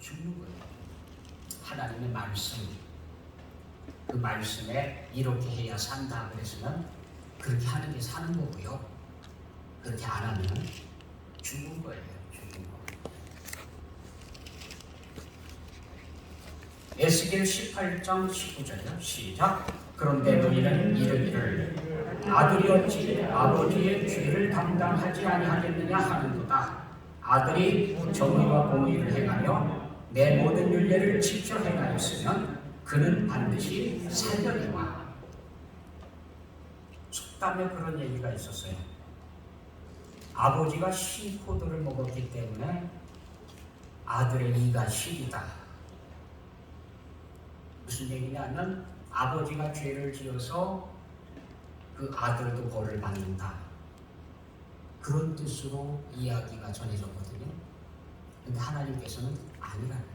죽는 거예요. 하나님의 말씀, 그 말씀에 이렇게 해야 산다 그래서는 그렇게 하는 게 사는 거고요. 그렇게 안 하면 죽는 거예요. 죽는 거. 에스겔 18장 19절이요. 시작. 그런데 너희는 이르기를 아들이 어찌 아버지의 죄를 담당하지 아니하겠느냐 하는도다. 아들이 정의와 공의를 행하며 내 모든 율례를 지켜 행하였으면 그는 반드시 살려니와. 속담에 그런 얘기가 있었어요. 아버지가 신포도를 먹었기 때문에 아들의 이가 시리다. 무슨 얘기냐면 아버지가 죄를 지어서 그 아들도 벌을 받는다. 그런 뜻으로 이야기가 전해졌거든요. 근데 하나님께서는 아니라는 거예요.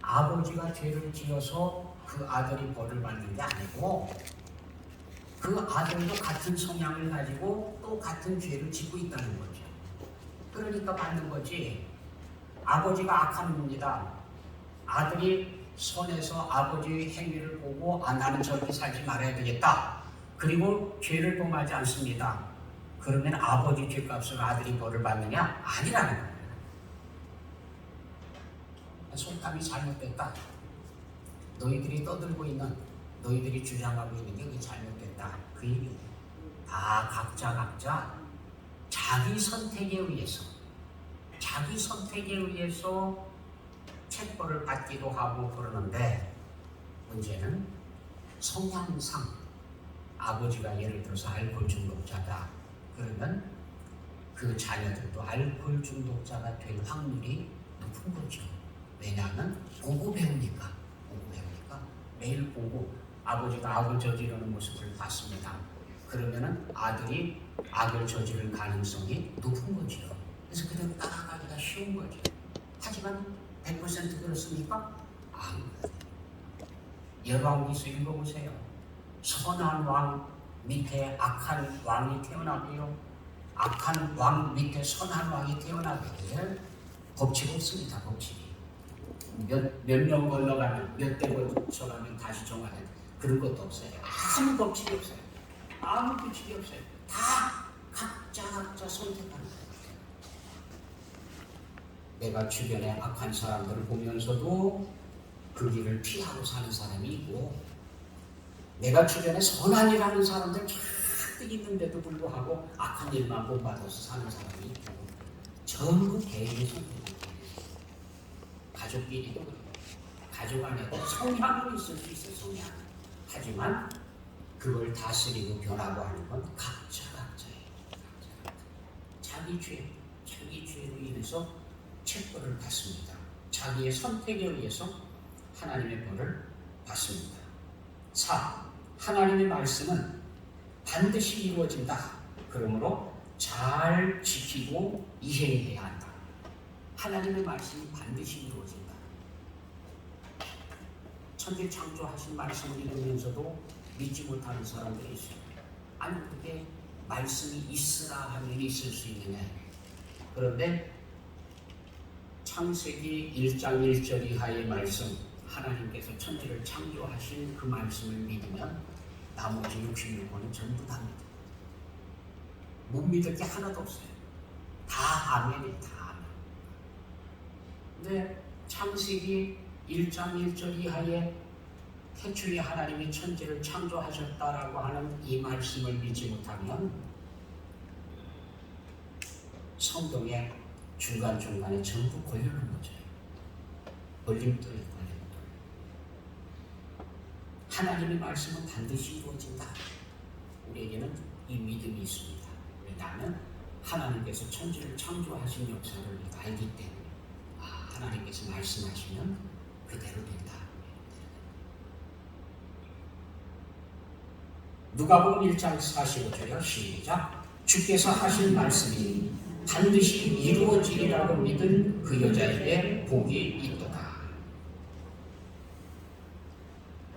아버지가 죄를 지어서 그 아들이 벌을 받는 게 아니고 그 아들도 같은 성향을 가지고 또 같은 죄를 짓고 있다는 거죠. 그러니까 받는 거지. 아버지가 악한 분이다. 아들이 선에서 아버지의 행위를 보고 나는 저렇게 살지 말아야 되겠다. 그리고 죄를 범하지 않습니다. 그러면 아버지 죄값을 아들이 벌을 받느냐? 아니라는 거예요. 속담이 잘못됐다. 너희들이 떠들고 있는, 너희들이 주장하고 있는 게 그게 잘못됐다. 그 얘기예요. 다 각자 자기 선택에 의해서 책벌을 받기도 하고 그러는데, 문제는 성향상 아버지가 예를 들어서 알코올 중독자다. 그러면 그 자녀들도 알코올 중독자가 될 확률이 높은 거죠. 왜냐하면 보고 배우니까 매일 보고 아버지가 악을 저지르는 모습을 봤습니다. 그러면은 아들이 악을 저지를 가능성이 높은 거죠. 그래서 그대로 따라가기가 쉬운 거죠. 하지만 100% 그렇습니까? 아니거든요. 열왕기서 읽어보세요. 선한 왕 밑에 악한 왕이 태어나고요. 악한 왕 밑에 선한 왕이 태어나게 법칙 없습니다. 법칙이. 몇 명 걸러가면 몇 대 걸쳐가면 다시 정하는 그런 것도 없어요. 아무 법칙이 없어요. 아무 규칙이 없어요. 다 각자 선택하는 거예요. 내가 주변에 악한 사람들을 보면서도 그 길을 피하고 사는 사람이 있고, 내가 주변에 선한이라는 사람들 잔뜩 있는데도 불구하고 악한 일만 본받아서 사는 사람이 있고, 전부 개인의 선택입니다. 가족끼리도 그렇고, 가족 안에도 성향은 있을 수 있어요. 성향. 하지만 그걸 다스리고 변하고 하는 건 각자예요. 자기 죄로 인해서 책벌을 받습니다. 자기의 선택에 의해서 하나님의 벌을 받습니다. 4. 하나님의 말씀은 반드시 이루어진다. 그러므로 잘 지키고 이행해야 한다. 하나님의 말씀이 반드시 이루어진다. 천지 창조하신 말씀을 읽으면서도 믿지 못하는 사람들이 있어요. 아니 그게 말씀이 있으라 하면 있을 수 있느냐. 그런데 창세기 1장 1절 이하의 말씀, 하나님께서 천지를 창조하신 그 말씀을 믿으면 나머지 66권은 전부 다 믿어요. 못 믿을 게 하나도 없어요. 다 아멘이에요. 다 아멘. 근데 창세기 1장 1절 이하에 태초에 하나님이 천지를 창조하셨다라고 하는 이 말씀을 믿지 못하면 성경에 중간중간에 전부 걸려는 거죠. 걸림돌이. 하나님의 말씀은 반드시 이루어진다. 우리에게는 이 믿음이 있습니다. 왜냐하면 하나님께서 천지를 창조하신 역사를 우리가 알기 때문에 하나님께서 말씀하시면 그대로 된다. 누가복음 1장 45절이요. 시작. 주께서 하신 말씀이 반드시 이루어지리라고 믿은 그 여자에게 복이 있도다.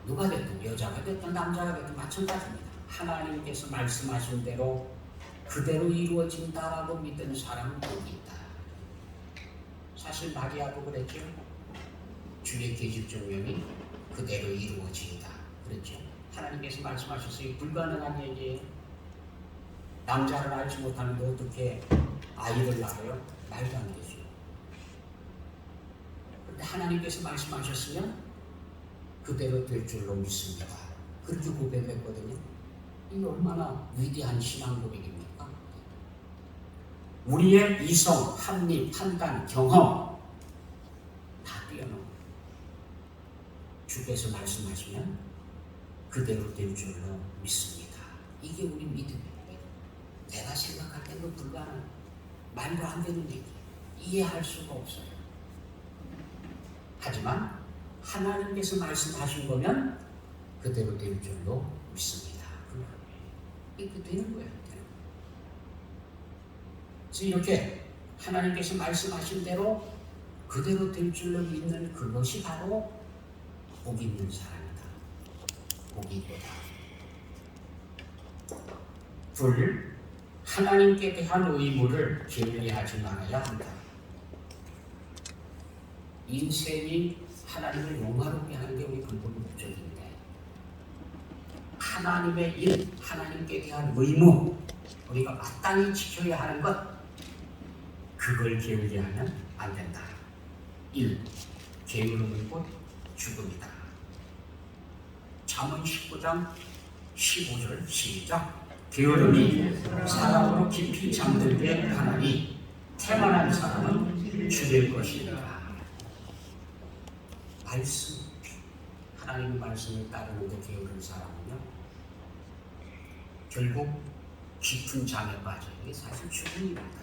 누가 됐든 여자가 됐든 남자가 됐든 마찬가지입니다. 하나님께서 말씀하신 대로 그대로 이루어진다라고 믿는 사람은 복이 있다. 사실 마리아도 그랬죠. 주의 계집 종명이 그대로 이루어지이다 그랬죠. 하나님께서 말씀하셨어요. 불가능한 얘기예요. 남자를 알지 못하는데 어떻게 아이를 낳아요? 말도 안 되죠. 그런데 하나님께서 말씀하셨으면 그대로 될 줄로 믿습니다. 그렇게 고백했거든요. 이게 얼마나 위대한 신앙 고백입니까? 우리의 이성, 합리, 판단, 경험 다 뛰어넘어 주께서 말씀하시면 그대로 될 줄로 믿습니다. 이게 우리 믿음이에요. 내가 생각할 때는 불가능, 말도 안 되는 얘기, 이해할 수가 없어요. 하지만 하나님께서 말씀하신 거면 그대로 될 줄로 믿습니다. 이렇게 되는 거예요. 그래서 이렇게 하나님께서 말씀하신 대로 그대로 될 줄로 믿는 그것이 바로 복 있는 사람이다. 복이 있다. 둘, 하나님께 대한 의무를 게을리하지 말아야 한다. 인생이 하나님을 영화롭게 하는 게 우리 근본 목적인데, 하나님의 일, 하나님께 대한 의무, 우리가 마땅히 지켜야 하는 것, 그걸 게을리하면 안 된다. 1. 게으름은 곧 죽음이다. 잠언 19장 15절 시작. 게으름이 사람으로 깊이 잠들게 하나니 태만한 사람은 죽일 것이니라. 말씀, 하나님의 말씀을 따르는데 게으른 사람은요, 결국 깊은 잠에 빠지는 게 사실 죽음입니다.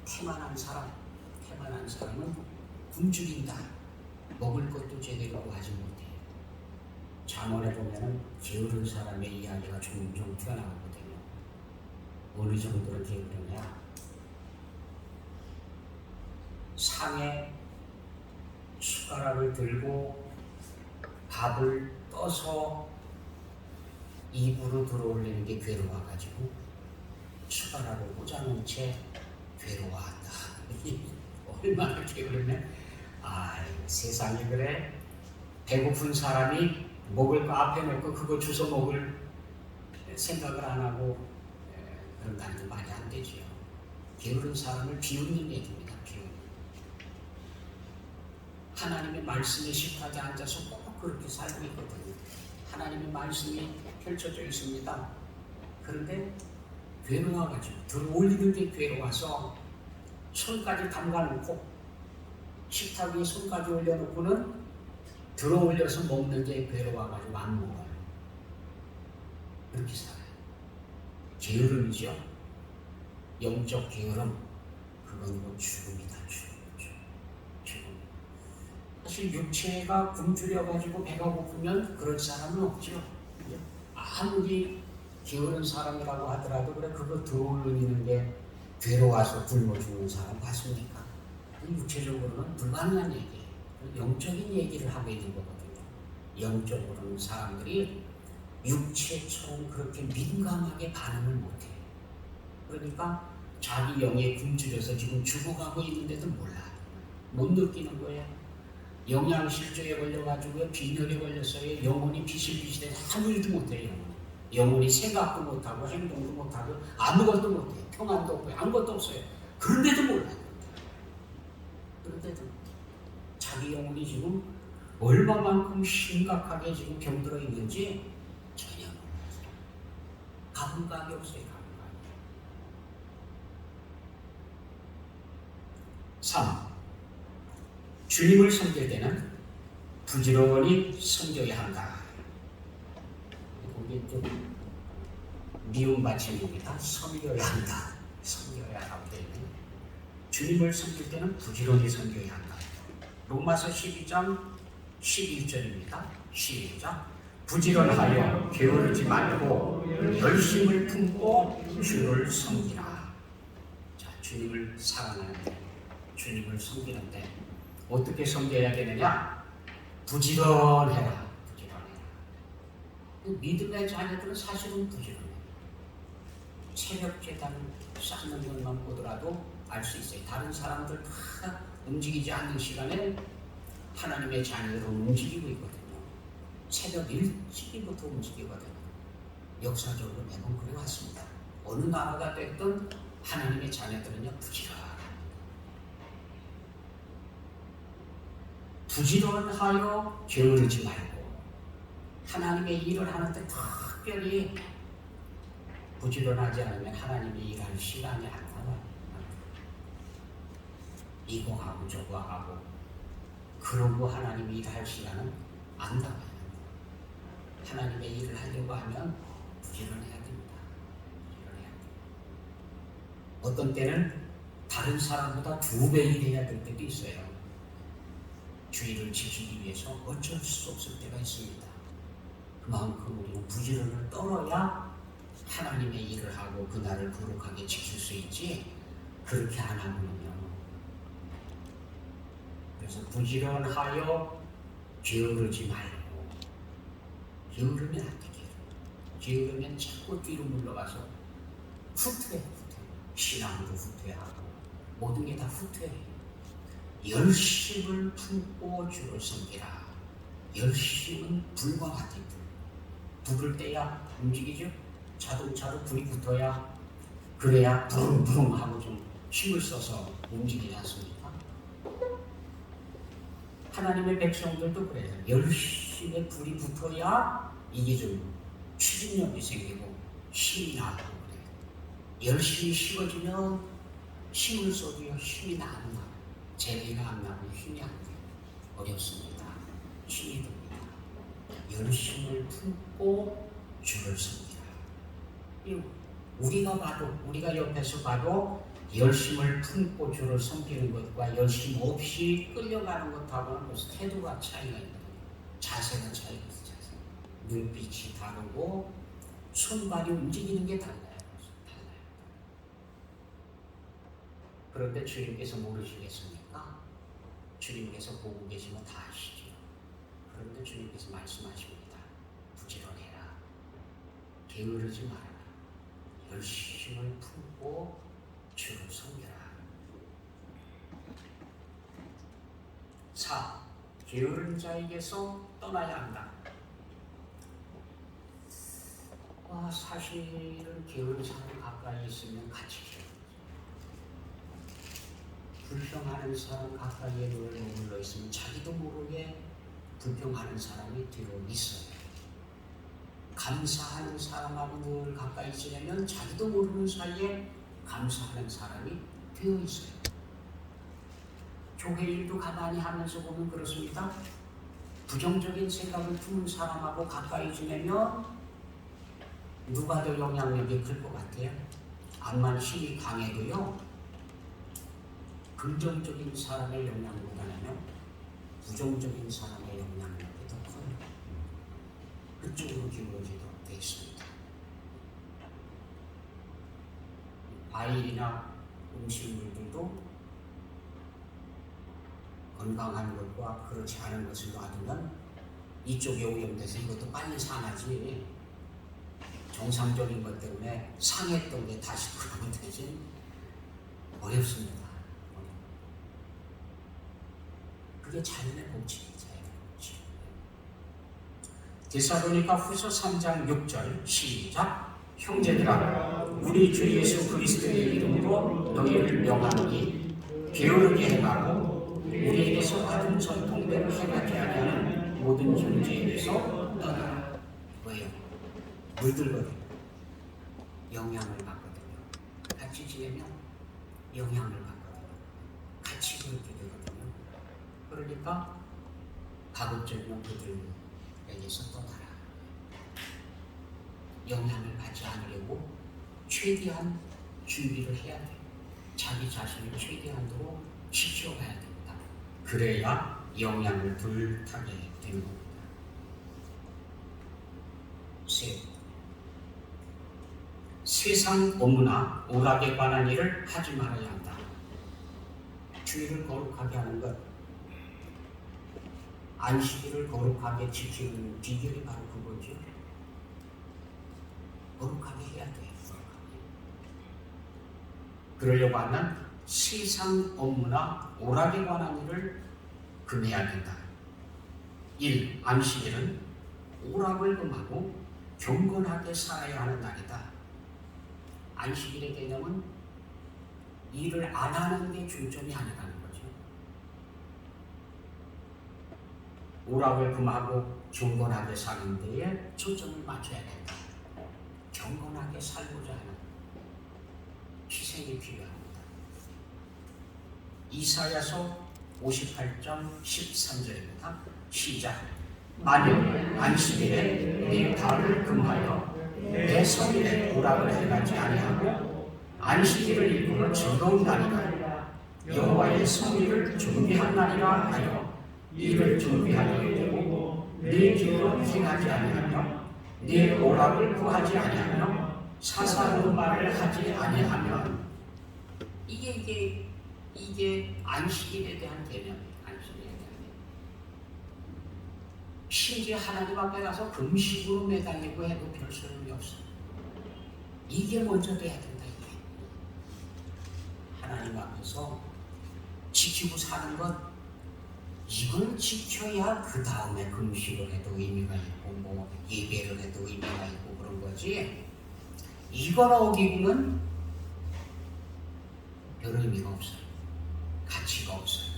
태만한 사람은 굶주린다. 먹을 것도 제대로 구하지 못해요. 잠언에 보면은 게으른 사람의 이야기가 종종 튀어나오거든요. 어느 정도로 게으르냐? 상에 숟가락을 들고 밥을 떠서 입으로 들어올리는 게 괴로워가지고 숟가락을 꽂아놓은 채 괴로워한다. 얼마나 게으르면, 세상에 그래. 배고픈 사람이 먹을 거 앞에 놓고 그거 주워 먹을 생각을 안 하고 그런다는 게 말이 안 되지요. 게으른 사람을 비웃는 얘기입니다. 비웃는. 하나님의 말씀에 식탁에 앉아서 꼭 그렇게 살고 있거든요. 하나님의 말씀이 펼쳐져 있습니다. 그런데 괴로워가지고 들어올리는 게 괴로워서 손까지 담가놓고 식탁 위에 손까지 올려놓고는 들어올려서 먹는 게 괴로워가지고 안 먹어요. 그렇게 살아요. 게으름이죠. 영적 게으름, 그건 뭐 죽음이다. 죽음. 사실 육체가 굶주려가지고 배가 고프면 그럴 사람은 없죠. 아무리 게으른 사람이라고 하더라도 그래, 그거 들어올리는 게 괴로워서 굶어 죽는 사람 봤습니까? 육체적으로는 불가능한 얘기예요. 영적인 얘기를 하고 있는 거거든요. 영적으로는 사람들이 육체처럼 그렇게 민감하게 반응을 못해요. 그러니까 자기 영에 굶주려서 지금 죽어가고 있는데도 몰라요. 못 느끼는 거예요. 영양실조에 걸려가지고 빈혈에 걸렸어요. 영혼이 비실비실해서 아무 일도 못해요. 영혼이 생각도 못하고 행동도 못하고 아무것도 못해요. 평안도 없고요. 아무것도 없어요. 그런데도 몰라요. 그런데도 자기 영혼이 지금 얼마만큼 심각하게 지금 병들어 있는지 전혀 몰라요. 감각이 없어요. 감각이. 3. 주님을 섬길 때는 부지런히 섬겨야 한다. 이게 좀 미움 받침입니다. 섬겨야 한다. 섬겨야 하고 되는. 주님을 섬길 때는 부지런히 섬겨야 한다. 로마서 12장 11절입니다. 시작. 부지런하여 게으르지 말고 열심을 품고 주를 섬기라. 자, 주님을 사랑하는데, 주님을 섬기는데 어떻게 섬겨야 되느냐? 부지런해라. 믿음의 자녀들은 사실은 부지런해요. 체력 재단 쌓는 것만 보더라도 알 수 있어요. 다른 사람들 다 움직이지 않는 시간에 하나님의 자녀들은 움직이고 있거든요. 새벽 일찍부터 움직이거든요. 역사적으로 매번 그래왔습니다. 어느 나라가 됐든 하나님의 자녀들은요 부지런하여 게으르지 말고 하나님의 일을 하는데 특별히 부지런하지 않으면 하나님의 일할 시간이 안 나와요. 이거 하고 저거 하고 그러고 하나님의 일할 시간은 안 나와요. 하나님의 일을 하려고 하면 부지런해야 됩니다. 부지런해야 됩니다. 어떤 때는 다른 사람보다 2배 일해야 될 때도 있어요. 주의를 지키기 위해서 어쩔 수 없을 때가 있습니다. 그만큼 우리는 부지런을 떨어야 하나님의 일을 하고 그날을 거룩하게 지킬 수 있지, 그렇게 안 하면요. 그래서 부지런하여 게으르지 말고, 게으르면 안 돼. 게으르면 자꾸 뒤로 물러가서 후퇴해. 신앙도 후퇴하고 모든 게 다 후퇴해. 열심을 품고 주를 섬기라. 열심은 불과 같아. 불을 떼야 움직이죠. 자동차로 불이 붙어야, 그래야 부릉부릉 하고 좀 힘을 써서 움직이지 않습니까? 하나님의 백성들도 그래요. 열심에 불이 붙어야 이게 좀 추진력이 생기고 힘이 나고 그래요. 열심히 식어지면 힘을 써도요 힘이 안 나요. 재미가 안 나고 힘이 안 돼요. 어렵습니다. 힘이 듭니다. 열심을 품고 주를 섬기라. 우리가 봐도, 우리가 옆에서 봐도 열심을 품고 주를 섬기는 것과 열심 없이 끌려가는 것하고는 벌써 태도가 차이가 있거든요. 자세가 차이가 있어요. 자세. 눈빛이 다르고 손발이 움직이는 게 달라요. 그런데 주님께서 모르시겠습니까? 주님께서 보고 계시면 다 아시죠. 그런데 주님께서 말씀하십니다. 부지런해라. 게으르지 말아라. 열심을 품고 주를 섬겨라. 4. 게으른 자에게서 떠나야 한다. 사실은 게으른 사람 가까이 있으면 같이 불평하는 사람 가까이에 머물러 있으면 자기도 모르게 불평하는 사람이 뒤로 있어요. 감사하는 사람하고 늘 가까이 지내면 자기도 모르는 사이에 감사하는 사람이 되어 있어요. 교회 일도 가만히 하면서 보면 그렇습니다. 부정적인 생각을 품은 사람하고 가까이 지내면 누가 더 영향력이 클 것 같아요? 암만 힘이 강해도요, 긍정적인 사람의 영향보다는 부정적인 사람의 영향력이 더 커요. 그쪽으로 기울어지도록 되어 있습니다. 과일이나 음식물들도 건강한 것과 그렇지 않은 것을 놔두면 이쪽에 오염돼서 이것도 빨리 상하지, 정상적인 것 때문에 상했던 게 다시 돌아오면 되지 어렵습니다. 그게 자연의 법칙이에요. 자연의 법칙. 데살로니가 후서 3장 6절 시작. 형제들아, 우리 주 예수 그리스도의 이름으로 너희를 명하노니 게으르게 행하고 우리에게서 받은 전통대로 행하지 아니하는 모든 형제에게서 떠나라. 왜요? 물들거든요. 영향을 받거든요. 같이 지내면 영향을 받거든요. 같이 그렇게 되거든요. 그러니까 가급적이면 그들에게서 떠나라. 영향을 받지 않으려고 최대한 준비를 해야 돼요. 자기 자신을 최대한으로 지켜가야 됩니다. 그래야 영향을 불타게 되는 겁니다. 세상 업무나 오락에 관한 일을 하지 말아야 한다. 주의를 거룩하게 하는 것, 안식일을 거룩하게 지키는 비결이 바로 그거죠. 거룩하게 해야 돼요. 그러려고 하면 세상 업무나 오락에 관한 일을 금해야 된다. 1. 안식일은 오락을 금하고 경건하게 살아야 하는 날이다. 안식일의 개념은 일을 안 하는 게 중점이 아니라는 거죠. 오락을 금하고 경건하게 사는 데에 초점을 맞춰야 된다. 경건하게 살고자 하는 희생이 필요합니다. 이사야서 58장 13절입니다. 시작. 만일 안식일에 네 발을 금하여 내 성일에 오락을 행하지 아니하고 안식일을 일구는 즐거운 날이라 여호와의 성일을 준비한 날이라 하여 이를 준비하려 되고 네 길로 행하지 아니하며 네 오락을 구하지 아니하며 사사로운 말을 하지 아니하면 이게 안식일에 대한 개념이에요. 안식일에 대한 개념. 심지어 하나님 앞에 가서 금식으로 매달리고 해도 별 소용이 없어요. 이게 먼저 돼야 된다. 이게 하나님 앞에서 지키고 사는 것, 이걸 지켜야 그 다음에 금식을 해도 의미가 있고 뭐 예배를 해도 의미가 있고 그런 거지. 이걸 어기고는 별 의미가 없어요. 가치가 없어요.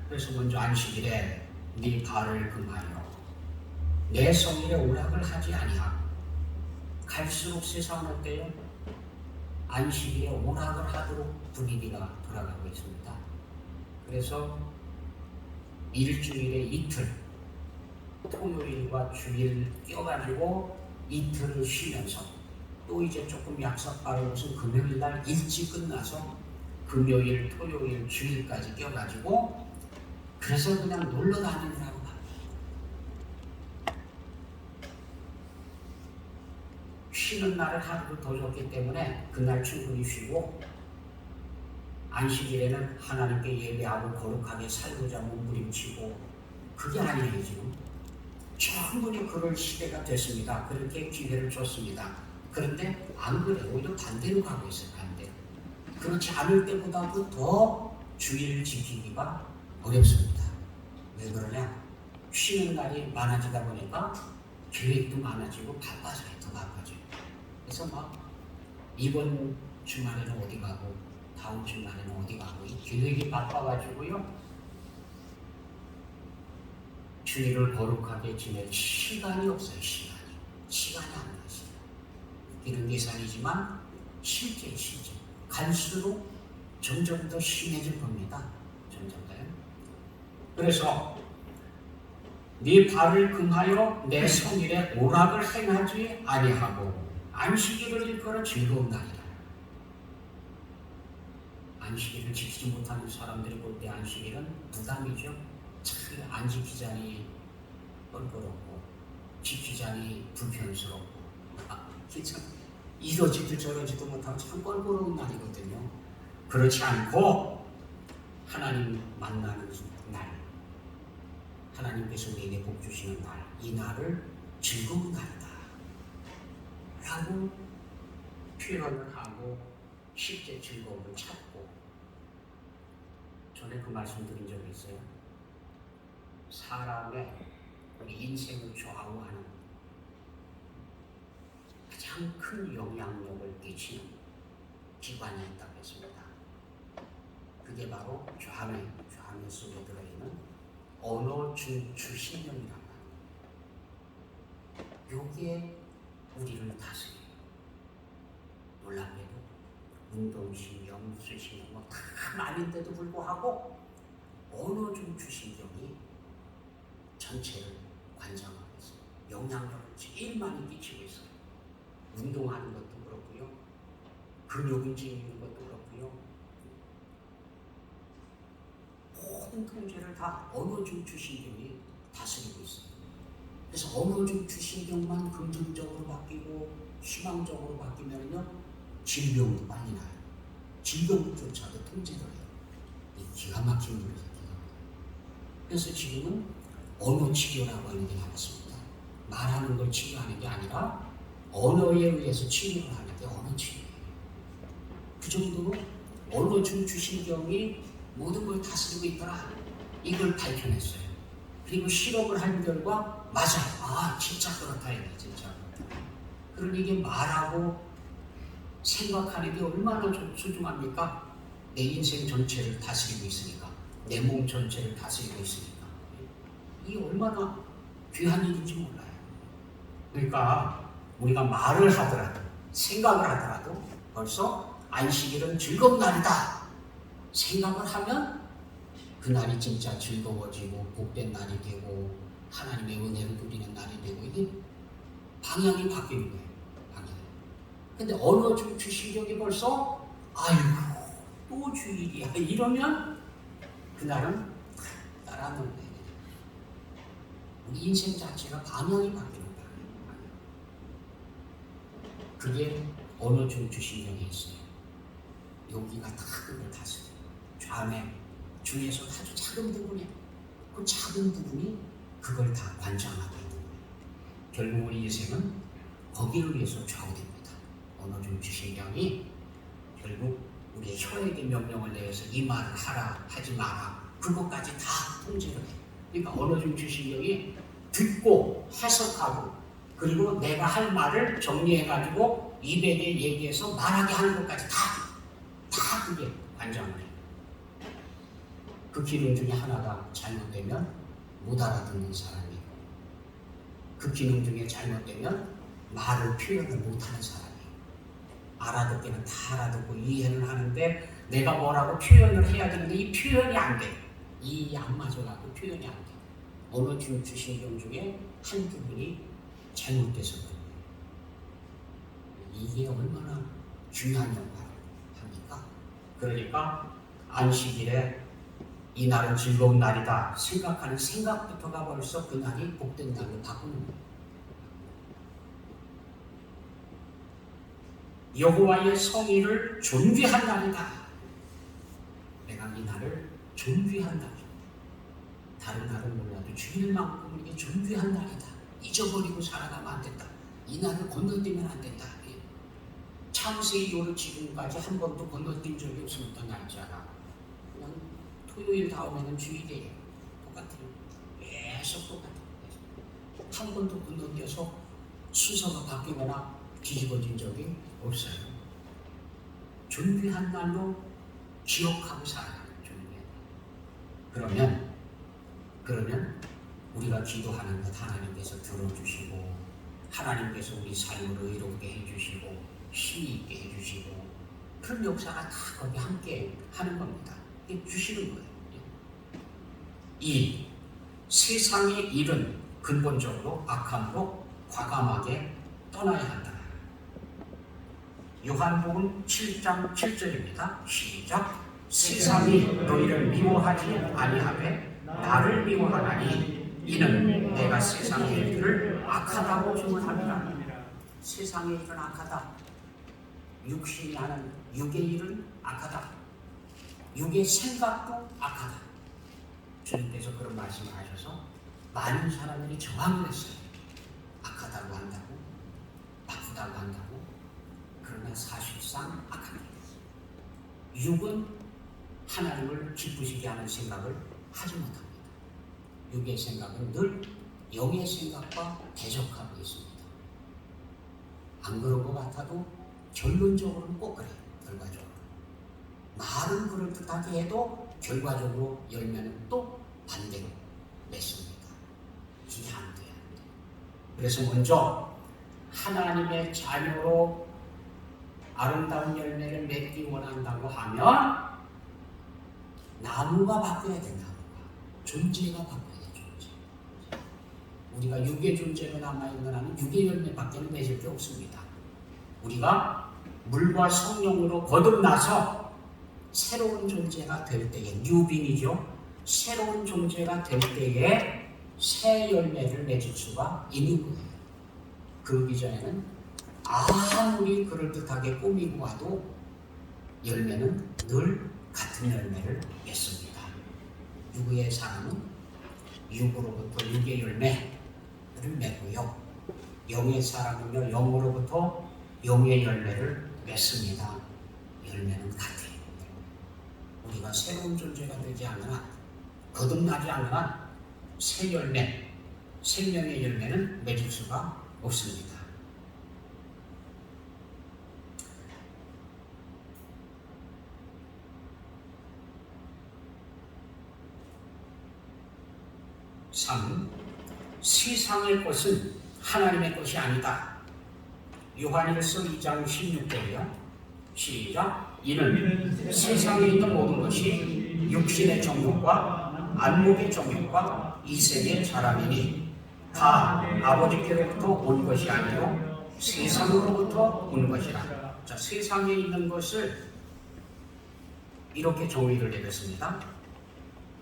그래서 먼저 안식일에 네 발을 금하여 내 성일에 오락을 하지 아니하고, 갈수록 세상은 어때요? 안식일에 오락을 하도록 분위기가 돌아가고 있습니다. 그래서 일주일에 이틀, 토요일과 주일 껴가지고 이틀을 쉬면서 또 이제 조금 약속 바른 것은 금요일 날 일찍 끝나서 금요일, 토요일, 주일까지 껴가지고 그래서 그냥 놀러 다니느라고 합니다. 쉬는 날을 하루도 더 줬기 때문에 그날 충분히 쉬고 안식일에는 하나님께 예배하고 거룩하게 살고자 몸부림치고, 그게 아니에요. 지금 충분히 그럴 시대가 됐습니다. 그렇게 기회를 줬습니다. 그런데 안 그래. 오히려 반대로 가고 있어요. 반대로. 그렇지 않을 때보다도 더 주의를 지키기가 어렵습니다. 왜 그러냐? 쉬는 날이 많아지다 보니까 계획도 많아지고 바빠져요. 더 바빠져요. 그래서 막 이번 주말에는 어디 가고 다음 주말에는 어디 가고 이 계획이 바빠가지고요. 주일을 거룩하게 지낼 시간이 없어요. 시간이 안 나요. 이런 계산이지만 실제 갈수록 점점 더 심해질 겁니다. 점점 더요. 그래서 네 발을 금하여 내 성일에 오락을 행하지 아니하고 안식일을 일컬어 즐거운 날이라. 안식일을 지키지 못하는 사람들이 볼 때 안식일은 부담이죠. 참 안 지키자니 껄끄럽고 지키자니 불편스럽고 참 이러지도 저러지도 못하고 참 껄끄러운 날이거든요. 그렇지 않고 하나님 만나는 날, 하나님께서 우리에게 복 주시는 날, 이 날을 즐거운 날이다 라고 표현을 하고 실제 즐거움을 찾고, 전에 그 말씀 드린 적이 있어요. 사람의 우리 인생을 좌우하는 가장 큰 영향력을 끼치는 기관이 있다고 했습니다. 그게 바로 좌뇌 속에 들어있는 언어 중추신경이란 말이에요. 여기에 우리를 다스려요. 놀랍게도 운동신경, 무술신경 뭐 다 많은데도 불구하고 언어 중추신경이 전체를 관장하고 있어요. 영향력을 제일 많이 끼치고 있어요. 운동하는 것도 그렇고요. 근육 움직이는 것도 그렇고요. 모든 통제를 다 언어 중추신경이 다스리고 있어요. 그래서 언어 중추신경만 긍정적으로 바뀌고 희망적으로 바뀌면요, 질병도 빨리 나요. 질병조차도 통제를 해요. 이 기가 막힌 일이에요. 그래서 지금은 언어 치료라고 하는 게 나왔습니다. 말하는 걸 치료하는 게 아니라 언어에 의해서 치료를 하는 게 언어 치료예요. 그 정도로 언어 중추신경이 모든 걸 다스리고 있더라. 이걸 밝혀냈어요. 그리고 실험을 한 결과 맞아. 아 진짜 그렇다 이게 진짜. 그러니 이게 말하고 생각하는 게 얼마나 소중합니까? 내 인생 전체를 다스리고 있으니까, 내 몸 전체를 다스리고 있으니까 이게 얼마나 귀한 일인지 몰라요. 그러니까 우리가 말을 하더라도 생각을 하더라도 벌써 안식일은 즐거운 날이다 생각을 하면 그날이 진짜 즐거워지고 복된 날이 되고 하나님의 은혜를 누리는 날이 되고 이게 방향이 바뀌는 거예요. 방향이. 근데 언어 중추신경이 벌써 아이고 또 주일이야 이러면 그날은 따라하는 거예요. 우리 인생 자체가 방향이 바뀌는 거예요. 그게 언어 중추신경에 있어요. 여기가 다 그걸 다스려요. 좌뇌 중에서 아주 작은 부분이에요. 그 작은 부분이 그걸 다 관장하게 되는 거예요. 결국 우리 인생은 거기를 위해서 좌우됩니다. 언어 중추신경이 결국 우리의 혀에게 명령을 내려서 이 말을 하라 하지 마라 그것까지 다 통제를 해요. 그러니까 언어 중추신경이 듣고 해석하고 그리고 내가 할 말을 정리해가지고 입에게 얘기해서 말하게 하는 것까지 다 그게 관장을 해요. 그 기능 중에 하나가 잘못되면 못 알아듣는 사람이고 그 기능 중에 잘못되면 말을 표현을 못하는 사람이에요. 알아듣기는 다 알아듣고 이해는 하는데 내가 뭐라고 표현을 해야 되는데 이 표현이 안 돼. 이 안 맞아가지고 표현이 안 돼. 언어 중추신경 중에 한 부분이 잘못돼서 그런 거예요. 이게 얼마나 중요한 역할을 합니까? 그러니까 안식일에 이 날은 즐거운 날이다 생각하는 생각부터가 벌써 그 날이 복된 날로 바꾸는 거예요. 여호와의 성의를 존귀한 날이다. 내가 이 날을 존귀한 날이다. 다른 날은 몰라도 주일만큼 이게 존귀한 날이다. 잊어버리고 살아가면 안 된다. 이 날을 건너뛰면 안 된다. 창세 이후로 지금까지 한 번도 건너뛴 적이 없습니다. 날짜가 그냥 토요일 다음에는 주일이에요. 똑같아요. 계속 똑같아요. 한 번도 건너뛰어서 순서가 바뀌거나 뒤집어진 적이 없어요. 존귀한 날로 기억하고 살아가는 존귀한 날. 그러면 우리가 기도하는 것 하나님께서 들어주시고 하나님께서 우리 삶을 의롭게 해주시고 힘이 있게 해주시고 그런 역사가 다 거기 함께 하는 겁니다. 이게 주시는 거예요. 이 세상의 일은 근본적으로 악함으로 과감하게 떠나야 한다. 요한복음 7장 7절입니다. 시작. 세상이 너희를 미워하지 아니하되 나를 미워하나니 이는 내가 세상의 일들을 악하다고 증언하리라. 세상의 일은 악하다. 육신이 하는 육의 일은 악하다. 육의 생각도 악하다. 주님께서 그런 말씀을 하셔서 많은 사람들이 저항을 했어요. 악하다고 한다고, 나쁘다고 한다고. 그러나 사실상 악한 일이에요. 육은 하나님을 기쁘시게 하는 생각을 하지 못합니다. 육의 생각은 늘 영의 생각과 대적하고 있습니다. 안 그런 것 같아도 결론적으로는 꼭 그래요. 결과적으로. 말은 그럴듯하게 해도 결과적으로 열매는 또 반대로 맺습니다. 이게 안 돼요. 그래서 먼저 하나님의 자녀로 아름다운 열매를 맺기 원한다고 하면 나무가 바뀌어야 돼. 나무가. 존재가 바뀌어야 돼. 존재. 우리가 육의 존재로 남아있는 한은 육의 열매밖에는 맺을 게 없습니다. 우리가 물과 성령으로 거듭나서 새로운 존재가 될 때에 뉴빈이죠. 새로운 존재가 될 때에 새 열매를 맺을 수가 있는 거예요. 그러기 전에는 아무리 그럴듯하게 꾸미고 와도 열매는 늘 같은 열매를 맺습니다. 육의 사람은 육으로부터 육의 열매를 맺고요. 영의 사람은요 영으로부터 영의 열매를 맺습니다. 열매는 같아요. 우리가 새로운 존재가 되지 않는 한, 거듭나지 않는 한 새 열매, 생명의 열매는 맺을 수가 없습니다. 세상의 것은 하나님의 것이 아니다. 요한일서 2장 16절이요. 시작. 이는 세상에 있는 모든 것이 육신의 정욕과 안목의 정욕과 이생의 자랑이니 다 아버지께로부터 온 것이 아니요 세상으로부터 온 것이라. 자, 세상에 있는 것을 이렇게 정의를 내렸습니다.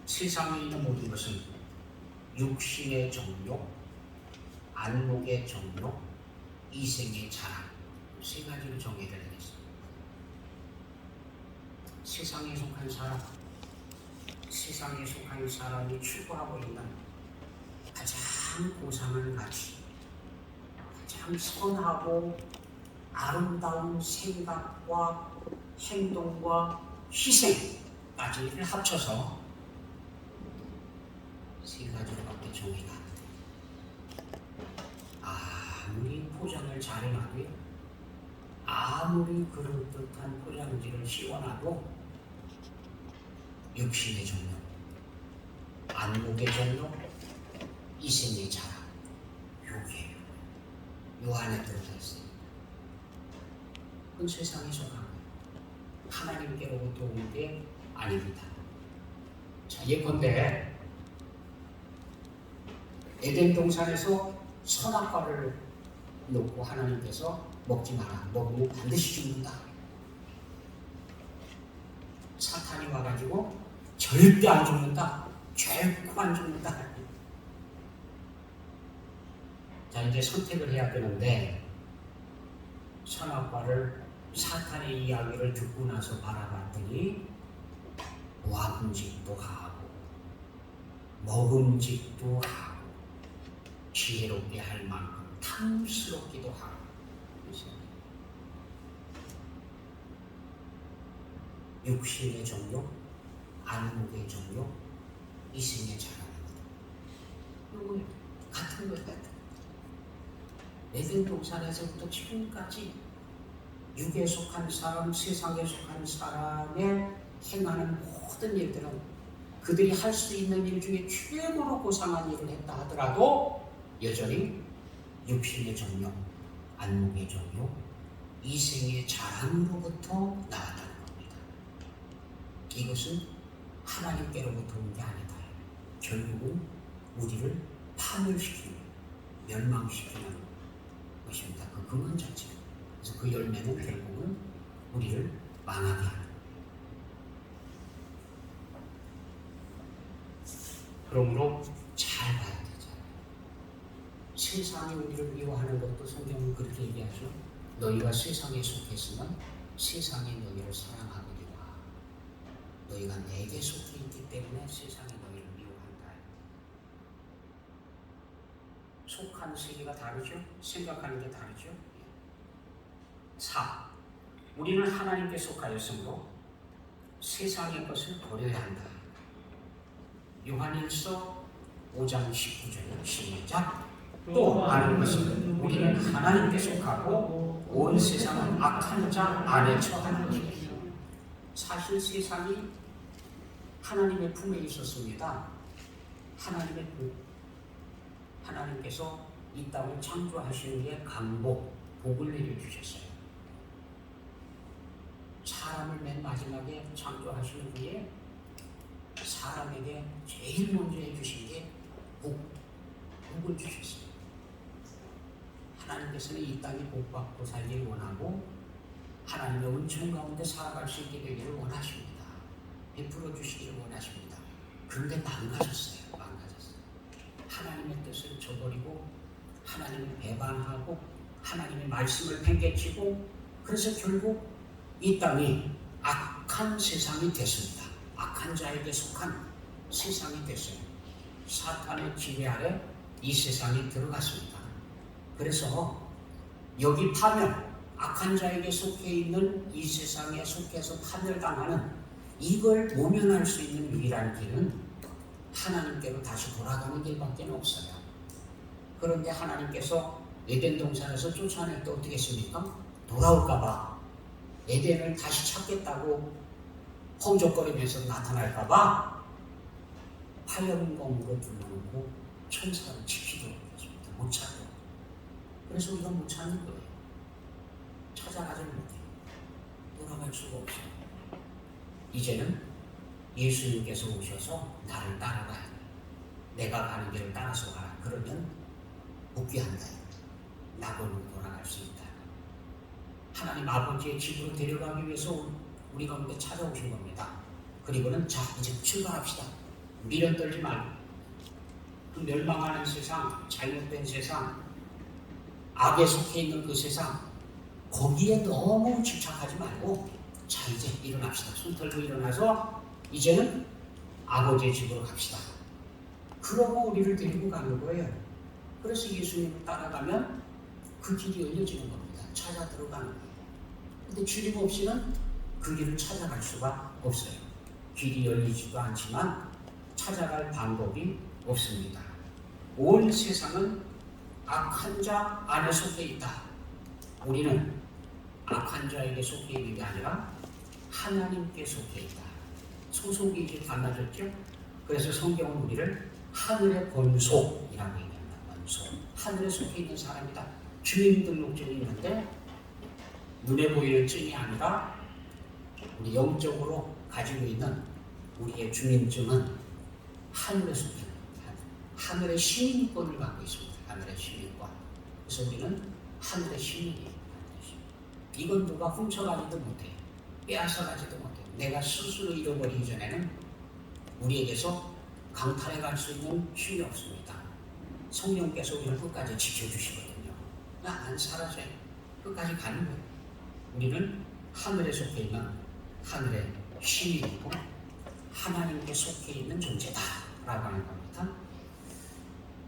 세상에 있는 모든 것은 육신의 정욕, 안목의 정욕, 이생의 자랑, 세 가지로 정의를 내렸습니다. 세상에 속한 사람, 세상에 속한 사람이 추구하고 있는 가장 고상한 가치, 가장 선하고 아름다운 생각과 행동과 희생까지를 합쳐서 세 가지로밖에 정의가 안 돼. 아무리 포장을 잘해놔도요, 아무리 그럴듯한 포장지를 씌워놔도 육신의 정욕, 안목의 정욕, 이생의 자랑, 요게 요 안에 들어가 있어요. 그건 세상에 속한 거예요. 하나님께로부터 온 게 아닙니다. 자, 예컨대 에덴 동산에서 선악과를 놓고 하나님께서 먹지 마라. 먹으면 반드시 죽는다. 사탄이 와가지고 절대 안 죽는다. 결코 안 죽는다. 자, 이제 선택을 해야 되는데 선악과를 사탄의 이야기를 듣고 나서 바라봤더니 모함직도 하고 먹음직도 하고 지혜롭게 할 만큼 탐스럽기도 하고. 육신의 정욕, 안목의 정욕, 이생의 자랑이거든. 이거 같은 거예요. 에덴 동산에서부터 지금까지 육에 속한 사람, 세상에 속한 사람의 행하는 모든 일들은 그들이 할 수 있는 일 중에 최고로 고상한 일을 했다 하더라도 여전히 육신의 정욕, 안목의 정욕, 이생의 자랑으로부터 나왔다는 겁니다. 이것은 하나님께로부터 온 게 아니다. 결국은 우리를 파멸시키는, 멸망시키는 것입니다. 그 근원 자체가. 그래서 그 열매는 결국은 우리를 망하게 하는. 그러므로 잘 봐야 되잖아요. 세상이 우리를 미워하는 것도 성경은 그렇게 얘기하죠. 너희가 세상에 속했으면 세상이 너희를 사랑하거니와 너희가 내게 속해 있기 때문에 세상이 너희를 미워한다. 속한 세계가 다르죠. 생각하는 게 다르죠. 4. 우리는 하나님께 속하였으므로 세상의 것을 버려야 한다. 요한일서 5장 19절 시작. 또 아는 것은 우리는 하나님께 속하고 온 세상은 악한 자 안에 처하는 것입니다. 사실 세상이 하나님의 품에 있었습니다. 하나님의 품. 하나님께서 이 땅을 창조하시는 게 강복, 복을 내려주셨어요. 사람을 맨 마지막에 창조하시는 후에 사람에게 제일 먼저 해주신 게 복을 주셨어요. 하나님께서는 이 땅에 복받고 살기를 원하고 하나님의 은총 가운데 살아갈 수 있게 되기를 원하십니다. 베풀어 주시기를 원하십니다. 그런데 망가졌어요. 하나님의 뜻을 저버리고 하나님을 배반하고 하나님의 말씀을 팽개치고 그래서 결국 이 땅이 악한 세상이 됐습니다. 악한 자에게 속한 세상이 됐어요. 사탄의 지배 아래 이 세상이 들어갔습니다. 그래서 여기 파멸, 악한 자에게 속해 있는 이 세상에 속해서 파멸당하는 이걸 모면할 수 있는 유일한 길은 하나님께로 다시 돌아가는 길밖에 없어요. 그런데 하나님께서 에덴 동산에서 쫓아낼 때 어떻게 했습니까? 돌아올까봐 에덴을 다시 찾겠다고 허우적거리면서 나타날까봐 화염검으로 둘러놓고 천사를 지키도록 했습니다. 못 찾고. 그래서 우리가 못 찾는 거예요. 찾아가지 못해요. 돌아갈 수가 없어요. 이제는 예수님께서 오셔서 나를 따라가야 돼. 내가 가는 길을 따라서 가라. 그러면 복귀한다. 낙원으로 돌아갈 수 있다. 하나님 아버지의 집으로 데려가기 위해서 우리 가운데 찾아오신 겁니다. 그리고는 자 이제 출발합시다. 미련 떨지 말고 그 멸망하는 세상, 잘못된 세상, 악에 속해 있는 그 세상 거기에 너무 집착하지 말고 자 이제 일어납시다. 손 털고 일어나서 이제는 아버지의 집으로 갑시다. 그러고 우리를 데리고 가는 거예요. 그래서 예수님을 따라가면 그 길이 열려지는 겁니다. 찾아 들어가는 거예요. 근데 주님 없이는 그 길을 찾아갈 수가 없어요. 길이 열리지도 않지만 찾아갈 방법이 없습니다. 온 세상은 악한 자 안에 속해 있다. 우리는 악한 자에게 속해 있는 게 아니라 하나님께 속해 있다. 소속이 이제 달라졌죠. 그래서 성경은 우리를 하늘의 권속이라고 얘기합니다. 권속. 하늘에 속해 있는 사람이다. 주민등록증이 있는데 눈에 보이는 증이 아니라 우리 영적으로 가지고 있는 우리의 주민증은 하늘에 속해 있는 하늘의 시민권을 갖고 있습니다. 하늘의 시민권. 그래서 우리는 하늘의 시민이에요. 이건 누가 훔쳐가지도 못해요. 빼앗아가지도 못해요. 내가 스스로 잃어버리기 전에는 우리에게서 강탈해 갈 수 있는 힘이 없습니다. 성령께서 우리를 끝까지 지켜주시거든요. 안 사라져요. 끝까지 가는 거예요. 우리는 하늘에 속해 있는 하늘의 시민이고 하나님께 속해 있는 존재다 라고 하는 겁니다.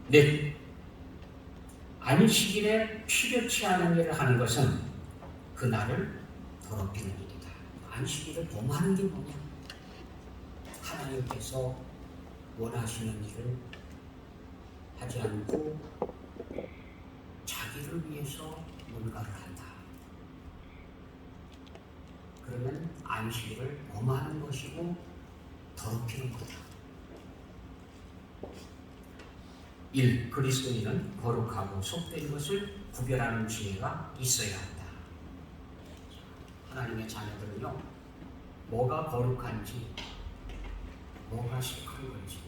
네. 안식일에 필요치 않은 일을 하는 것은 그날을 더럽히는 일이다. 안식일을 범하는 게 뭐냐? 하나님께서 원하시는 일을 하지 않고 자기를 위해서 뭔가를 한다. 그러면 안식일을 범하는 것이고 더럽히는 거다. 1. 그리스도인은 거룩하고 속된 것을 구별하는 지혜가 있어야 한다. 하나님의 자녀들은요, 뭐가 거룩한지, 뭐가 시크한 건지,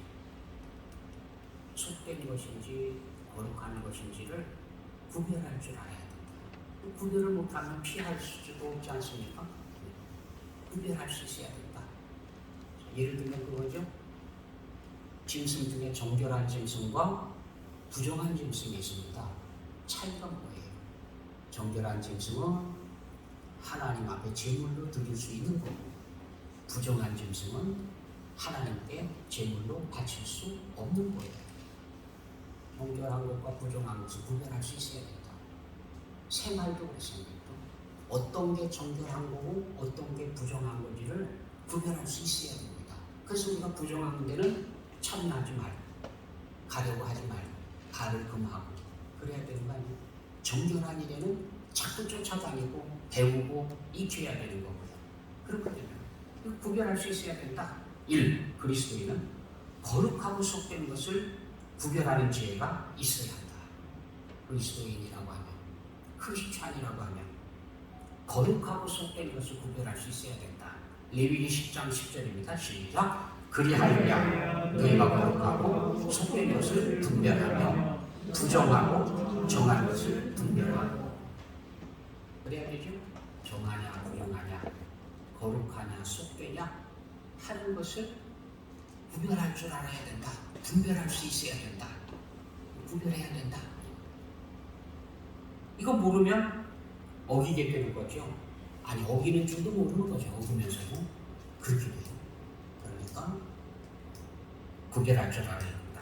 속된 것인지, 거룩한 것인지를 구별할 줄 알아야 된다. 구별을 못하면 피할 수도 없지 않습니까? 구별할 수 있어야 된다. 예를 들면 그거죠. 짐승 중에 정결한 짐승과 부정한 짐승이 있습니다. 차이가 뭐예요? 정결한 짐승은 하나님 앞에 제물로 드릴 수 있는 거고, 부정한 짐승은 하나님께 제물로 바칠 수 없는 거예요. 정결한 것과 부정한 것을 구별할 수 있어야 된다. 생활도 그렇습니다. 어떤 게 정결한 거고 어떤 게 부정한 건지를 구별할 수 있어야 됩니다. 그래서 우리가 부정한 데는 참여하지 말고, 가려고 하지 말고, 발을 금하고 그래야 되는 거 아니에요? 정결한 일에는 자꾸 쫓아다니고 배우고 익혀야 되는 거고요. 그렇거든요. 구별할 수 있어야 된다. 1. 그리스도인은 거룩하고 속된 것을 구별하는 지혜가 있어야 한다. 그리스도인이라고 하면, 크리스찬이라고 하면 거룩하고 속된 것을 구별할 수 있어야 된다. 레위기 10장 10절입니다. 시작. 그리하여야 너희가 거룩하고 속된 것을 분별하며 부정하고 정한 것을 분별하고. 그래야 되죠. 정하냐 부정하냐, 거룩하냐 속되냐 하는 것을 구별할 줄 알아야 된다. 분별할 수 있어야 된다. 구별해야 된다. 이거 모르면 어기게 되는 거죠. 아니, 어기는 줄도 모르는 거죠. 어기면서도 그렇게 돼요. 그러니까 구별할 줄 알아야 된다.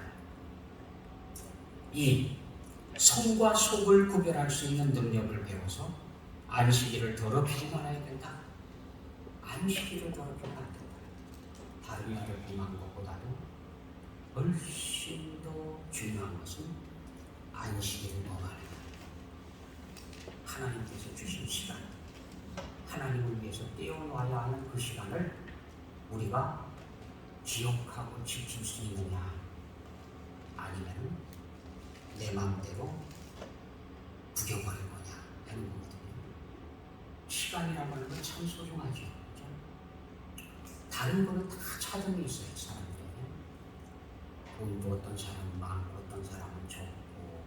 2. 성과 속을 구별할 수 있는 능력을 배워서 안식일을 더럽히지 말아야 된다. 안식일을 더럽히면 안 된다. 다른 나를 범한 것보다도 훨씬 더 중요한 것은 안식일을 범하는 하나님께서 주신 시간, 하나님을 위해서 떼어놔야 하는 그 시간을 우리가 기억하고 지킬 수 있느냐, 아니면 내 마음대로 구겨버릴 거냐 하는 거거든요. 시간이라고 하는 건 참 소중하죠. 그렇죠? 다른 거는 다 차등이 있어요. 사람들에게 돈도 어떤 사람은 많고 어떤 사람은 적고,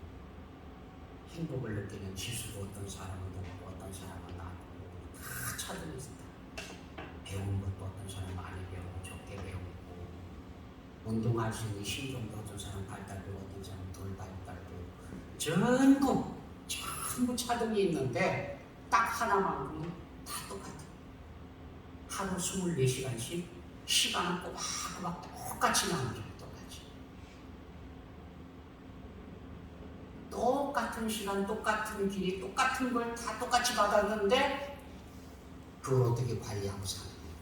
행복을 느끼는 지수도 어떤 사람은 높고 어떤 사람은 낮고, 다 차등이 있습니다. 배운 것도 어떤 사람은 많이 배우고 적게 배우고, 운동할 수 있는 신경도 어떤 사람은 발달되고 어떤 사람은 덜 발달되고, 전부 차등이 있는데 딱 하나만큼은 다 똑같아요. 하루 24시간씩 시간은 꼬박꼬박 똑같이 나오죠. 똑같은 시간, 똑같은 길이, 똑같은 걸 다 똑같이 받았는데 그걸 어떻게 관리하고 사는 거예요?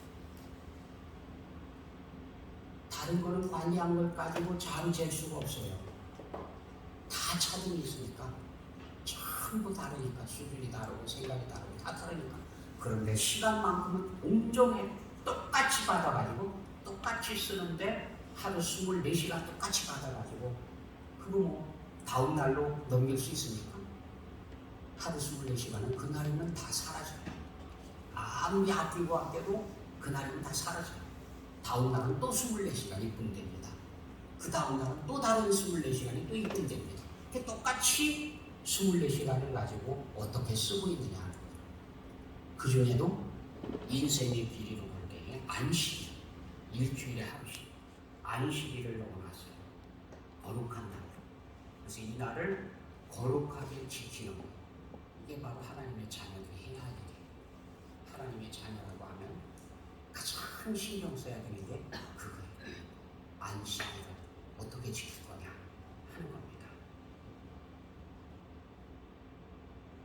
다른 거는 관리한 걸 가지고 잘 잴 수가 없어요. 다 차등이 있으니까, 전부 다르니까, 수준이 다르고 생각이 다르고 다 다르니까. 그런데 시간만큼은 공정해 똑같이 받아가지고 똑같이 쓰는데 하루 24시간 똑같이 받아가지고 그거 뭐 다음 날로 넘길 수 있습니까? 하루 24시간은 그날이면 다 사라져요. 아무리 아끼고 아껴도 그날이면 다 사라져요. 다음 날은 또 24시간이 입금됩니다. 그 다음 날은 또 다른 24시간이 또 입금됩니다. 똑같이 24시간을 가지고 어떻게 쓰고 있느냐. 그 중에도 인생의 길이로 볼 때에 안식일, 일주일에 하루씩 안식일을 넣어놨어요. 거룩한 날. 그래서 이 날을 거룩하게 지키는 것, 이게 바로 하나님의 자녀들이 해야 할 일이에요. 하나님의 자녀라고 하면 가장 신경 써야 되는 게 그거예요. 안식일을 어떻게 지킬 거냐 하는 겁니다.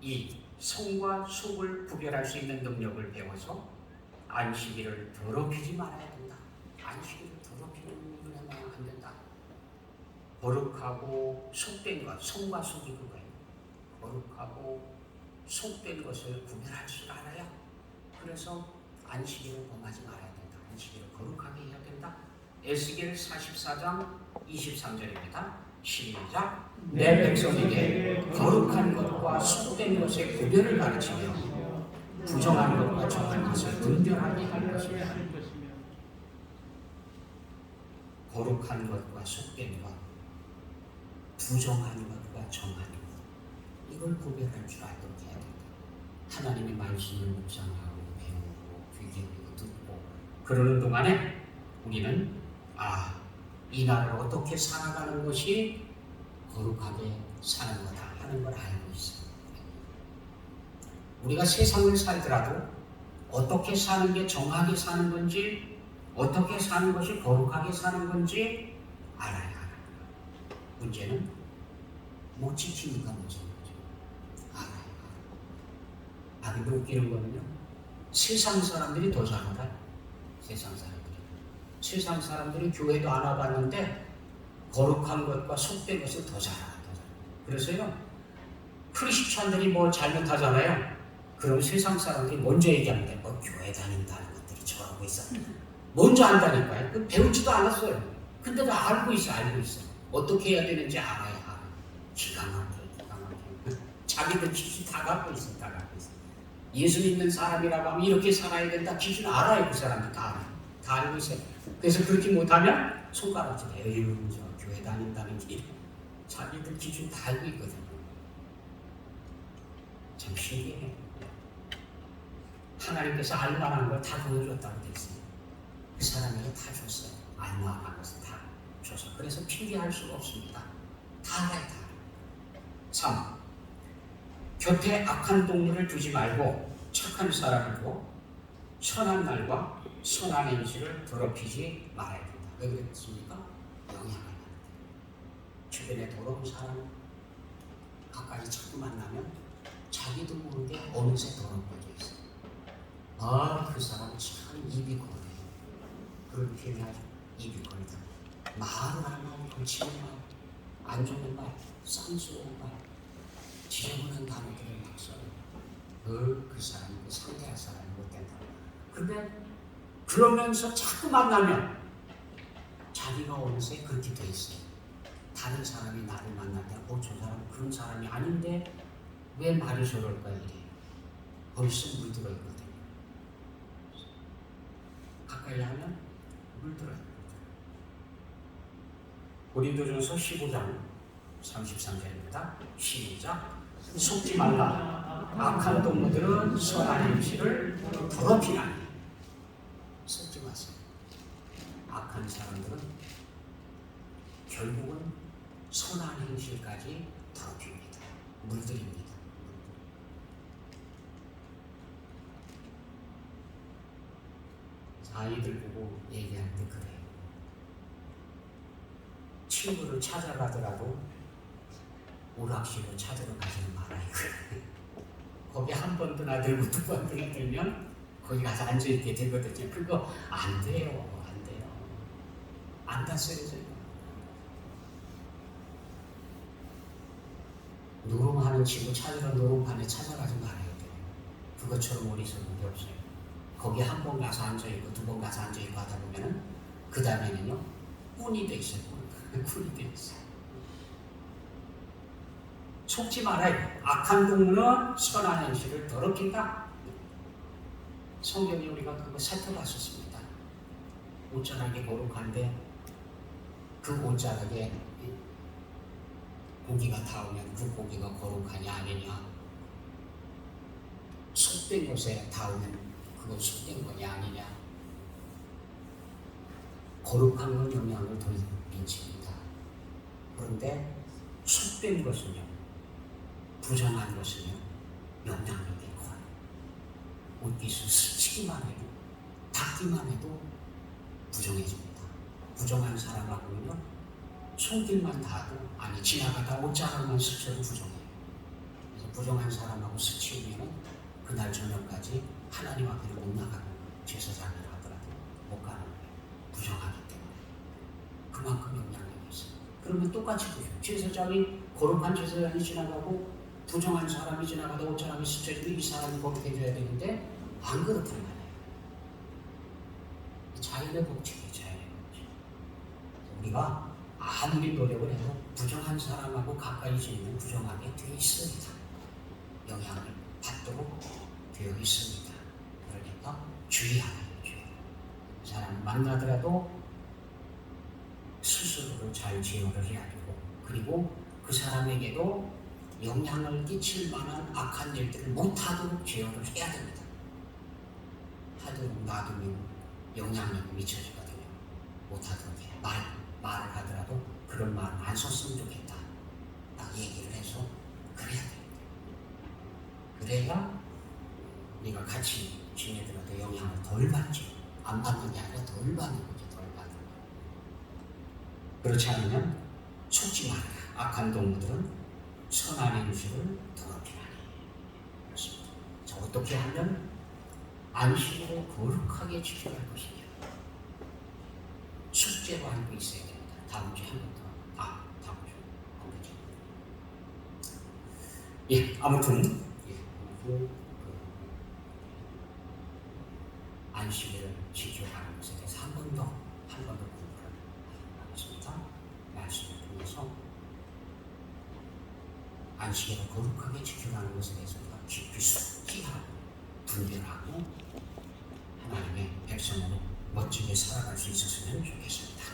이 성과 속을 구별할 수 있는 능력을 배워서 안식일을 더럽히지 말아야 된다. 안식일을 더럽히는 일을 해야 안 된다. 거룩하고 속된 것, 성과 속이 그거예요. 거룩하고 속된 것을 구별할 줄 알아야, 그래서 안식일을 범하지 말아야 된다. 안식일을 거룩하게 해야 된다. 에스겔 44장 23절입니다. 시작. 내 백성에게 거룩한 것과 속된 것의 구별을 가르치며 부정한 것과 정한 것을 분별하게 할 것이다. 거룩한 것과 속된 것, 부정한 것과 정한 것, 이걸 구별할 줄 알도록 해야 된다. 하나님의 말씀을 묵상하고 배우고 귀기울이고 듣고 그러는 동안에 우리는 이 날을 어떻게 살아가는 것이 거룩하게 사는 거다 하는 걸 알고 있어요. 우리가 세상을 살더라도 어떻게 사는 게 정하게 사는 건지, 어떻게 사는 것이 거룩하게 사는 건지 알아야 하는 거예요. 문제는 못 지키니까 문제인 거죠. 알아야. 근데 웃기는 거는요, 세상 사람들이 더 잘 알아요. 세상 사람들이 교회도 안 와봤는데 거룩한 것과 속된 것을 더 잘 알아요. 그래서요, 크리스찬들이 뭐 잘못하잖아요. 그럼 세상 사람들이 먼저 얘기하는데 교회 다닌다는 것들이 저러고 있어. 먼저 안다니까요. 그 배우지도 않았어요. 근데도 알고 있어. 어떻게 해야 되는지 알아야. 기가 막혀. 자기들 기준 다 갖고 있어. 예수 믿는 사람이라고 하면 이렇게 살아야 된다. 기준 알아요. 그 사람들 다 알아요. 다 알고 있어요. 그래서 그렇게 못하면 손가락질해요. 저 교회 다닌다는 게 자기들 기준 다 알고 있거든요. 참 신기해. 하나님께서 알만한 걸 다 보여줬다고 됐어요. 그 사람에게 다 줬어요. 알만한 것을 다 줘서. 그래서 핑계할 수가 없습니다. 다 알아요. 3. 곁에 악한 동물을 두지 말고 착한 사람을 두고 선한 날과 선한 행실을 더럽히지 말아야 된다. 왜 그랬습니까? 영향을 받는다. 주변에 더러운 사람 가까이 자꾸 만나면 자기도 모르게 어느새 더러워져 있어요. 그 사람 참 입이 거래요. 그런 표현이 아주 입이 걸리다. 말을 하면 거치는 말, 안 좋은 말, 쌍스러운 말, 지저분한 단어들을 막 써요. 그 사람이 그 상대할 사람이 못된다. 근데 그러면서 자꾸 만나면 자기가 어느새 그렇게 돼 있어요. 다른 사람이 나를 만날 때, 저 사람 그런 사람이 아닌데 왜 말이 저럴까 이래. 벌써 물들어 있거든요. 가까이 하면 물들어요. 고린도전서 15장 33절입니다. 시작. 속지 말라. 악한 동무들은 선한 행실을 더럽히나니. 속지 마세요. 악한 사람들은 결국은 선한 행실까지 더럽힙니다. 물들입니다. 아이들 보고 얘기할 때 그래요. 친구를 찾아가더라도 오락실로 찾으러 가지는 말아요. 거기 한 번 드나들고 두 번 드나들면 거기 가서 앉아있게 되거든요. 그거 안 돼요. 안 돼요. 안 닿았어요. 노름하는 친구 찾으러 노름판에 찾아가지 말아야 돼요. 그것처럼 어리석은 게 없어요. 거기 한 번 가서 앉아있고 두 번 가서 앉아있고 하다 보면은 그 다음에는요 꾼이 돼 있어요. 꾼이 돼 있어요. 속지 말아요. 악한 동무는 선한 행실을 더럽힌다. 성경에 우리가 그거 살펴봤었습니다. 옷자락이 거룩한데 그 옷자락에 고기가 닿으면 그 고기가 거룩하냐 아니냐, 속된 곳에 닿으면 그건 속된 거냐 아니냐, 거룩한 건 영향을 덜 미칩니다. 그런데 속된 것은요, 부정한 것은요 영향력이 커요. 옷깃을 스치기만 해도 닿기만 해도 부정해집니다. 부정한 사람하고는요 손길만 닿아도, 아니 지나가다 옷자락만 스쳐도 부정해요. 그래서 부정한 사람하고 스치우면 그날 저녁까지 하나님 앞에 못 나가고 제사장이라 하더라도 못 가는 거예요. 부정하기 때문에. 그만큼 영향력이 있어요. 그러면 똑같이 보죠. 제사장이, 거룩한 제사장이 지나가고 부정한 사람이 지나가다 옷자락이 스쳐지면 이 사람이 거룩해져야 되는데 안 그렇단 말이에요. 자연의 법칙이에요. 자연의 법칙. 우리가 아무리 노력을 해도 부정한 사람하고 가까이 지내면 부정하게 되어 있습니다. 영향을 받도록 되어 있습니다. 그러니까 주의하라. 그 사람을 만나더라도 스스로를 잘 제어를 해야 되고, 그리고 그 사람에게도 영향을 끼칠 만한 악한 일들을 못하도록 제어를 해야 됩니다. 하도록 놔두면 영향력이 미쳐지거든요. 못하도록 해요. 말을 하더라도 그런 말은 안 썼으면 좋겠다. 딱 얘기를 해서 그래야 됩니다. 그래야 우리가 같이 지내더라도 영향을 덜 받죠. 안 받는 게 아니라 덜 받는 거죠. 덜 받는 거. 그렇지 않으면 속지 말아라. 악한 동무들은 선한 행실을 더럽히나니. 그렇습니다. 자, 어떻게 하면 안식으로 거룩하게 지켜갈 것이냐. 숙제로 알고 있어야 됩니다. 다음 주에 한 번 더. 다음 주에 한 번 더. 예, 아무튼 안식일을 지켜가는 것에 대해서 한 번 더 공부를 하겠습니다. 말씀을 통해서 안식일을 거룩하게 지켜가는 것에 대해서 우리가 깊이 숙지하고 분별하고 하나님의 백성으로 멋지게 살아갈 수 있었으면 좋겠습니다.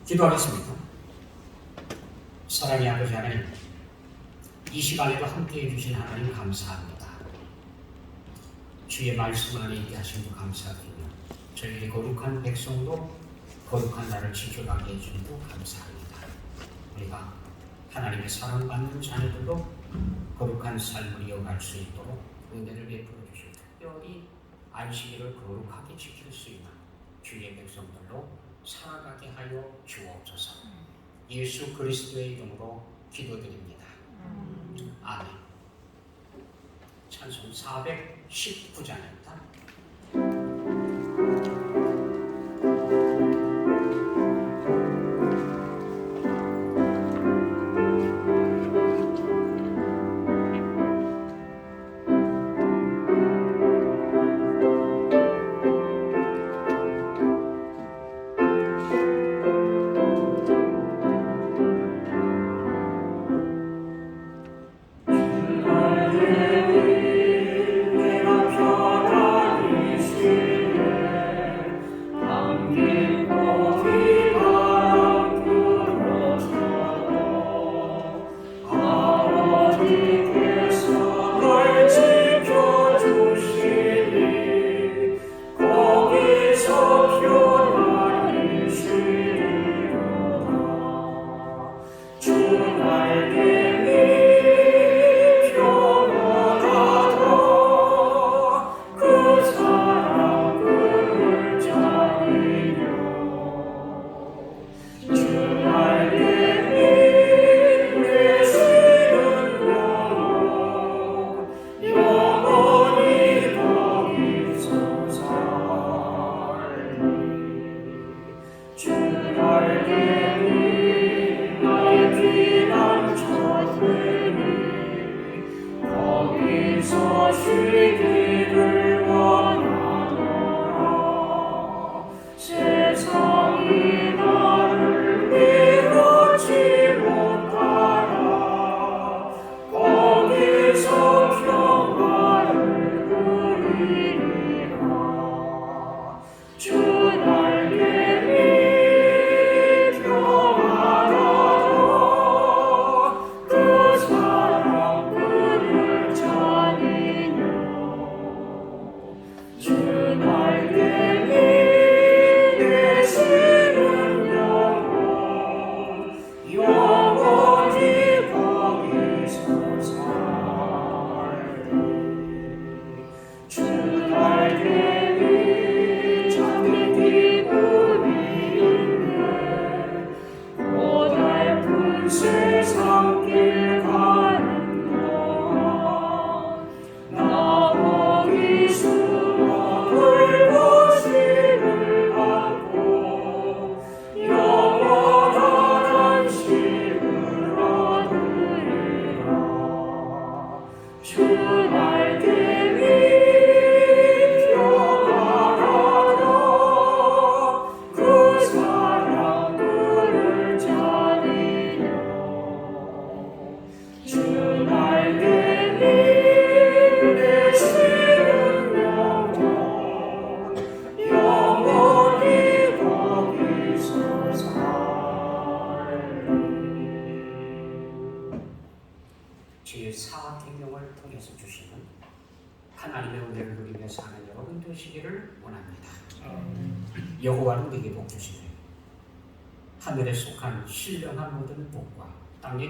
기도하겠습니다. 사랑의 아버지 하나님, 이 시간에도 함께해 주신 하나님 감사합니다. 주의 말씀 안에 있게 하심도 감사드리며 저희의 거룩한 백성도 거룩한 나를 지켜가게 해주심도 감사합니다. 우리가 하나님의 사랑받는 자녀들로 거룩한 삶을 이어갈 수 있도록 은혜를 베풀어 주시고, 특별히 안식일을 거룩하게 지킬 수 있는 주의 백성들로 살아가게 하여 주옵소서. 예수 그리스도의 이름으로 기도드립니다. 아멘. 찬송 419장입니다. 모시기를 원하노라. 세상이 나를 미루지 못하라. 거기서 평화를 누리리라. 주 날개 위 평안하라. 그 사랑 그를 찬이뇨. 주 날개 위 계시는 영혼 영원히 거기서 살리. 주 날개 위 잠든 기분이 있네. 고달픈 세상 길 가는 동안 나 거기 숨어 불보시를 받고 영원한 안식을 얻으리라. 주 날개 위 평안하라. 그 사랑 그를 찬이뇨. 주 날개 위 계시는 영혼 영원히 거기서 살리. 주의 사학행동을 통해서 주시는 하나님의 은혜를 누리며 사는 여러분 되시기를 원합니다. 여호와는 내게 복 주시네. 하늘에 속한 신령한 모든 복과 땅의